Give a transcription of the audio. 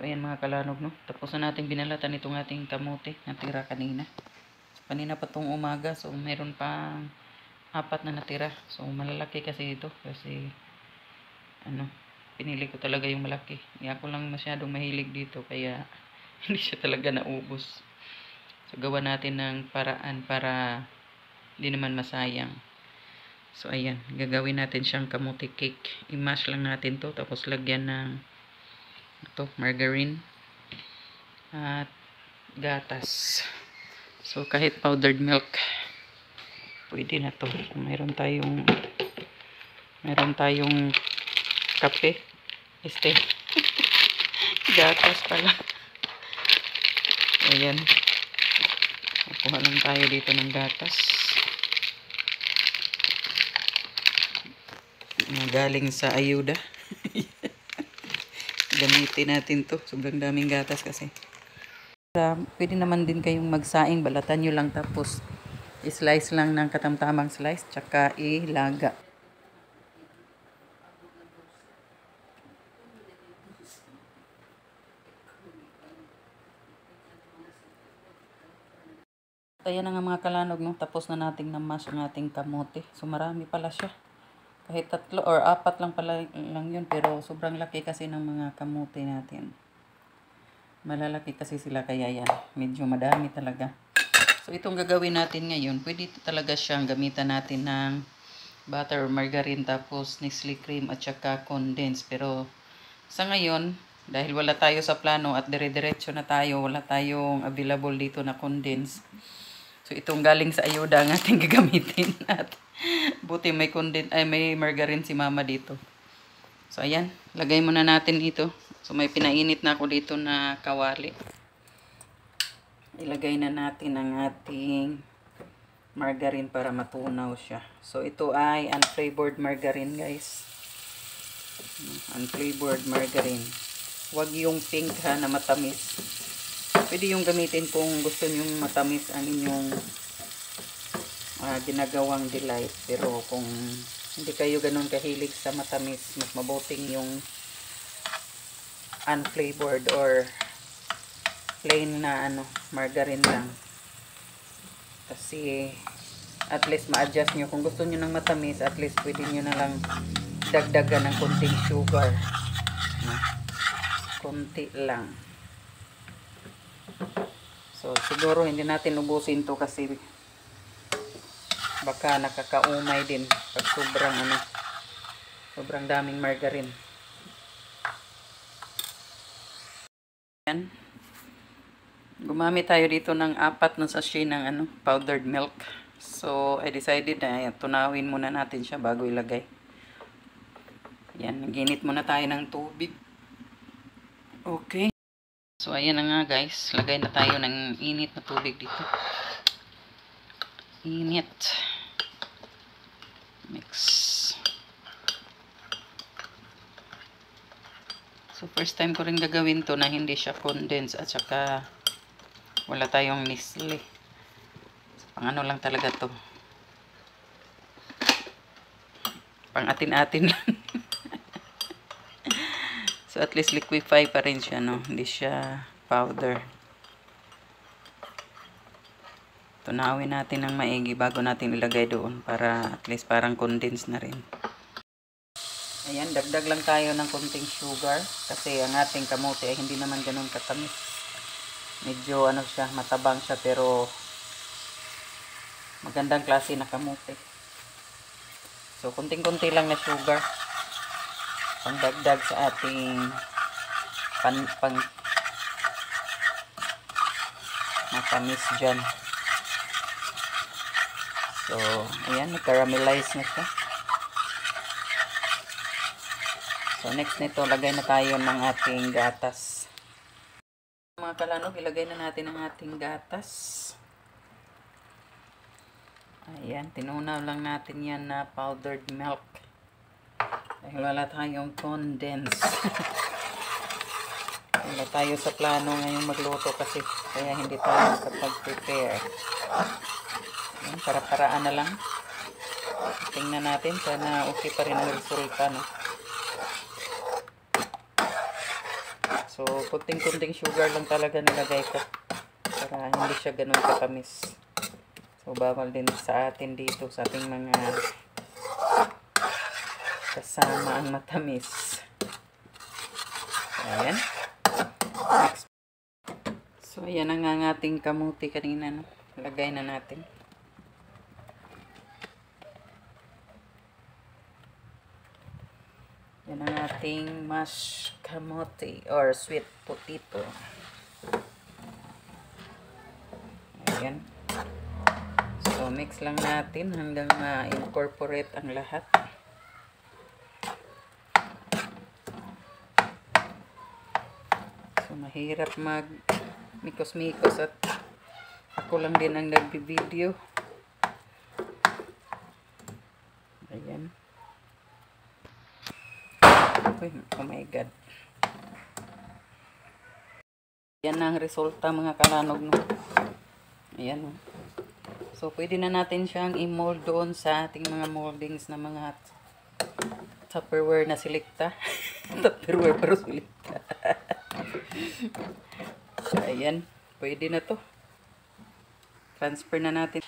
So, ayan mga kalanog, no? Tapos na natin binalatan itong ating kamote na tira kanina. So, kanina pa itong umaga. So, meron pang 4 na natira. So, malalaki kasi ito. Kasi, pinili ko talaga yung malaki. Ako lang masyadong mahilig dito. Kaya, hindi siya talaga naubos. So, gawa natin ng paraan para hindi naman masayang. So, ayan. Gagawin natin siyang kamote cake. I-mash lang natin to. Tapos, lagyan ng margarine at gatas. So, kahit powdered milk, pwede na to. Mayroon tayong kape. Gatas pala. Ayan. Kuha lang tayo dito ng gatas. Galing sa ayuda. Gamitin natin to. Sobrang daming gatas kasi. Pwede naman din kayong magsaing. Balatan nyo lang tapos i-slice lang ng katamtamang slice. Tsaka ilaga. Ayan na nga mga kalanog, no? Tapos na nating na-mash ang ating kamote. So, marami pala siya. Kahit 3 or 4 lang pala lang yun. Pero, sobrang laki kasi ng mga kamote natin. Malalaki kasi sila kaya yan. Medyo madami talaga. So, itong gagawin natin ngayon, pwede talaga siyang gamitan natin ng butter or margarine tapos Nestle cream at saka condensed. Pero, sa ngayon, dahil wala tayo sa plano at dire-diretso na tayo, wala tayong available dito na condensed. So, itong galing sa ayuda ang ating gagamitin. At buti may margarine si mama dito. So, ayan. Lagay muna natin ito. So, may pinainit na ako dito na kawali. Ilagay na natin ang ating margarine para matunaw siya. So, ito ay unflavored margarine, guys. Unflavored margarine. Huwag yung pink ha, na matamis. Pwede yung gamitin kung gusto nyong matamis ang inyong ginagawang delight. Pero kung hindi kayo ganun kahilig sa matamis, mas mabuting yung unflavored or plain na margarine lang. Kasi at least ma-adjust nyo. Kung gusto nyo ng matamis, at least pwede nyo na lang dagdagan ng konting sugar. Konti lang. So, siguro hindi natin ubusin to kasi baka nakakaumay din pag sobrang daming margarine. Yan. Gumamit tayo dito ng 4 na sachet ng powdered milk. So, I decided na tunawin muna natin siya bago ilagay. Yan, naginit muna tayo ng tubig. Okay. So, ayan na nga guys. Lagay na tayo ng init na tubig dito. Init. Mix. So, first time ko rin gagawin to na hindi siya condensed at saka wala tayong Nestle. So, pang lang talaga to. Pang atin-atin lang. So, at least liquefy pa rin siya, no? Hindi siya powder. Tunawin natin ng maigi bago natin ilagay doon para at least parang condensed na rin. Ayan, dagdag lang tayo ng konting sugar kasi ang ating kamote ay hindi naman ganun katamis. Medyo siya, matabang siya pero magandang klase na kamote. So, konting-konti lang na sugar. Pangdagdag sa ating matamis dyan. So, ayan, nag-caramelize na siya. So, next nito, lagay na tayo ng ating gatas. Mga kalanog, ilagay na natin ang ating gatas. Ayan, tinunaw lang natin yan na powdered milk. Dahil wala tayong condensed. Wala tayo sa plano ngayong magluto kasi kaya hindi tayo kapag-prepare. Para-paraan na lang. Tingnan natin. Sana okay pa rin ang resulta, no? So, So, kunting-kunting sugar lang talaga nilagay ko. Para hindi siya ganun katamis. So, bawal din sa atin dito sa ating mga kasama ang matamis. Ayan. Next. So, ayan ang ating kamuti kanina. No? Lagay na natin. Yan ang ating mashed kamote or sweet potato. Ayan. So, mix lang natin hanggang ma-incorporate ang lahat. So, mahirap mag-mikos-mikos at ako lang din ang nagbi-video. Ayan. Oh my God. Yan ang resulta mga kalanog. No? Ayan. No? So, pwede na natin siyang i-mold doon sa ating mga moldings na mga Tupperware na silikta. Tupperware pero silikta. So, ayan. Pwede na to. Transfer na natin.